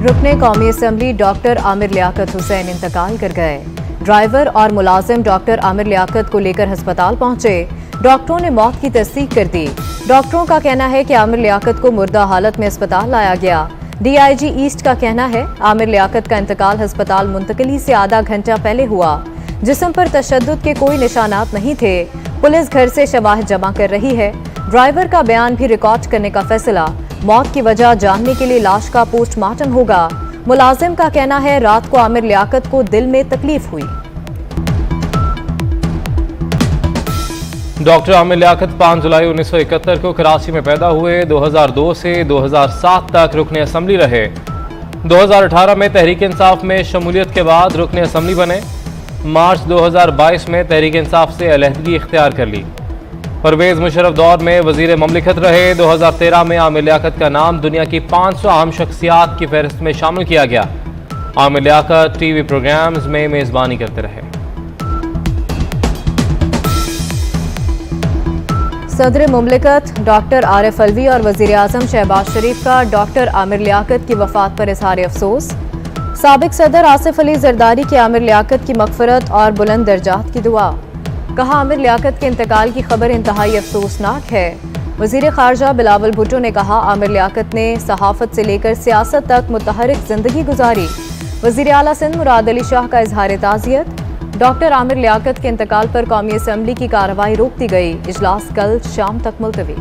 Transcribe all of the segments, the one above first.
रुकने कौमी assembly doctor Aamir Liaquat Hussain इंतकाल कर गए। ड्राइवर और मुलाजिम डॉक्टर आमिर लियाकत को लेकर अस्पताल पहुंचे। डॉक्टरों ने मौत की तस्दीक कर दी। डॉक्टरों का कहना है कि आमिर लियाकत को मुर्दा हालत में अस्पताल लाया गया। DIG ईस्ट का कहना है आमिर लियाकत का इंतकाल अस्पताल मुंतकिली से आधा घंटा पहले हुआ। जिस्म पर तशद्दुद के कोई निशानात नहीं थे। पुलिस घर से शवाहिद जमा कर रही है। ड्राइवर का बयान भी रिकॉर्ड करने का फैसला। मौत की वजह जानने के लिए लाश का पोस्टमार्टम होगा। मुलाजिम का कहना है रात को आमिर लियाकत को दिल में तकलीफ हुई। डॉक्टर आमिर लियाकत 5 जुलाई 1971 को कराची में पैदा हुए। 2002 से 2007 तक रुकने असम्बली रहे। 2018 में तहरीक इंसाफ में शमूलियत के बाद रुकने असम्बली बने। मार्च 2022 में तहरीक इंसाफ से अलहदगी इख्तियार कर ली। परवेज मुशर्रफ दौर में वजीर ममलिकत रहे। 2013 में आमिर लियाकत का नाम दुनिया की 500 अहम शख्सियात की फहरिस्त में शामिल किया गया। आमिर लियाकत TV प्रोग्राम्स में मेज़बानी करते रहे। सदर मुमलिकत डॉक्टर आरिफ अलवी और वजीर आजम शहबाज शरीफ का डॉक्टर आमिर लियाकत की वफात पर इजहार अफसोस। साबिक सदर आसिफ अली जरदारी की आमिर लियाकत की मगफरत और बुलंद दर्जात की दुआ। कहा आमिर लियाकत के इंतकाल की खबर इंतहाई अफसोसनाक है। वजीर खारजा बिलावल भुट्टो ने कहा आमिर लियाकत ने सहाफत से लेकर सियासत तक मुतहरिक जिंदगी गुजारी। वजीर आला सिंध मुराद अली शाह का इजहार ताज़ियत। डॉक्टर आमिर लियाकत के इंतकाल पर कौमी असम्बली की कार्रवाई रोक दी गई। इजलास कल शाम तक मुलतवी।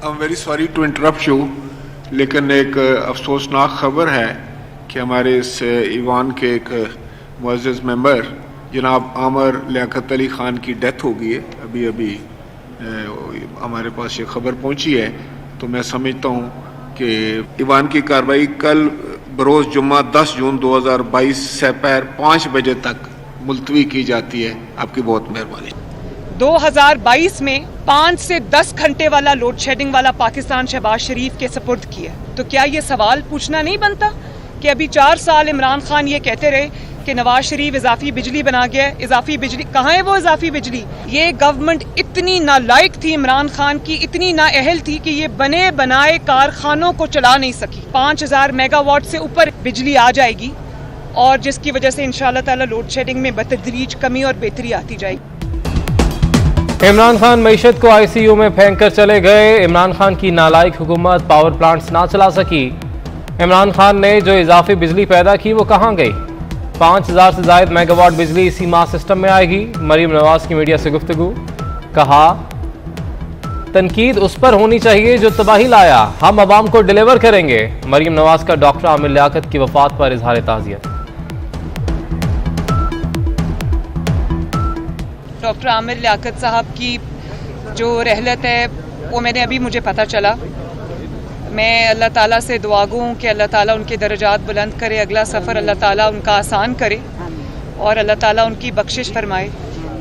I'm very sorry to interrupt you, लेकिन एक अफसोसनाक खबर है कि हमारे इस ईवान के एक मुअज़्ज़ज़ मेंबर जनाब आमिर लियाकत अली ख़ान की डेथ हो गई है। अभी हमारे पास ये खबर पहुंची है, तो मैं समझता हूं कि ईवान की कार्रवाई कल बरोज़ जुम्मा 10 जून 2022 से दोपहर 5 बजे तक मुलतवी की जाती है। आपकी बहुत मेहरबानी। 2022 में 5 से 10 घंटे वाला लोड शेडिंग वाला पाकिस्तान शहबाज शरीफ के सपुर्द किया, तो क्या ये सवाल पूछना नहीं बनता कि अभी 4 साल इमरान खान ये कहते रहे कि नवाज शरीफ इजाफी बिजली बना गया। इजाफी बिजली कहाँ है? वो इजाफी बिजली ये गवर्नमेंट इतनी नालायक थी, इमरान खान की इतनी नाअहल थी कि ये बने बनाए कारखानों को चला नहीं सकी। 5000 मेगावाट से ऊपर बिजली आ जाएगी और जिसकी वजह से इंशाअल्लाह ताला लोड शेडिंग में बतदरीज कमी और बेहतरी आती जाएगी। इमरान खान मईशत को ICU में फेंक कर चले गए। इमरान खान की नालायक हुकूमत पावर प्लांट्स ना चला सकी। इमरान खान ने जो इजाफी बिजली पैदा की वो कहाँ गई? 5000 से ज़ायद मेगावाट बिजली इसी माह सिस्टम में आएगी। मरीम नवाज की मीडिया से गुफ्तगू। कहा तनकीद उस पर होनी चाहिए जो तबाही लाया, हम अवाम को डिलीवर करेंगे। मरीम नवाज का डॉक्टर आमिर लियाकत की वफात पर इजहार ताज़ियत। डॉक्टर आमिर लियाकत साहब की जो रहलत है वो मुझे पता चला। मैं अल्लाह ताला से दुआ गो हूँ कि अल्लाह ताला उनके दर्जात बुलंद करे, अगला सफ़र अल्लाह ताला उनका आसान करे और अल्लाह ताला उनकी बख्शिश फरमाए।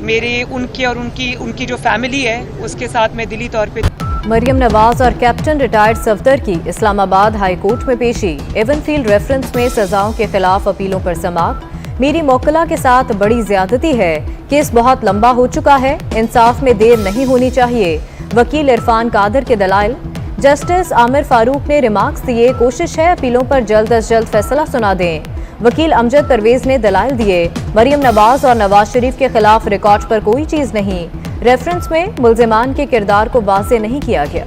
मेरे उनके और उनकी जो फैमिली है उसके साथ मैं दिली तौर पे। मरियम नवाज और कैप्टन रिटायर्ड सफदर की इस्लामाबाद हाई कोर्ट में पेशी। एवनफील्ड रेफरेंस में सजाओं के खिलाफ अपीलों पर समाअत। मेरी मोक्कला के साथ बड़ी ज्यादती है, केस बहुत लंबा हो चुका है, इंसाफ में देर नहीं होनी चाहिए। वकील इरफान कादर के दलाइल। जस्टिस आमिर फारूक ने रिमार्क्स दिए, कोशिश है अपीलों पर जल्द अज जल्द फैसला सुना दें। वकील अमजद परवेज ने दलाइल दिए, मरियम नवाज और नवाज शरीफ के खिलाफ रिकॉर्ड पर कोई चीज नहीं। रेफरेंस में मुल्जिमान के किरदार को वाज़ेह नहीं किया गया।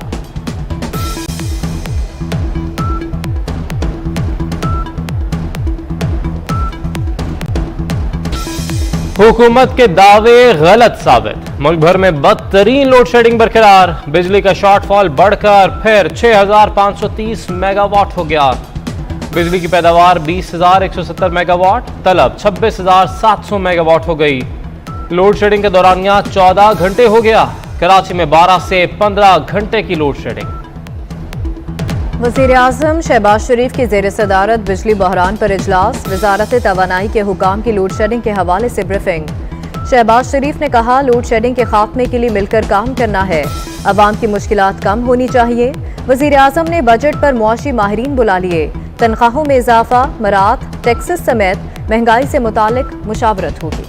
हुकूमत के दावे गलत साबित। मुल्क भर में बदतरीन लोड शेडिंग बरकरार। बिजली का शॉर्टफॉल बढ़कर फिर 6530 मेगावाट हो गया। बिजली की पैदावार 20170 मेगावाट, तलब 26700 मेगावाट हो गई। लोड शेडिंग के दौरानिया 14 घंटे हो गया। कराची में 12 से 15 घंटे की लोड शेडिंग। वज़ीर आज़म शहबाज शरीफ की ज़ेर सदारत बिजली बहरान पर इजलास। वजारत तवानाई के हुकाम की लोड शेडिंग के हवाले से ब्रीफिंग। शहबाज शरीफ ने कहा लोड शेडिंग के खात्मे के लिए मिलकर काम करना है, अवाम की मुश्किलात कम होनी चाहिए। वज़ीर आज़म ने बजट पर मुआशी माहिरीन बुला लिए। तनख्वाहों में इजाफा, मरात, टैक्सेस समेत महंगाई से मुतालिक मुशावरत होगी।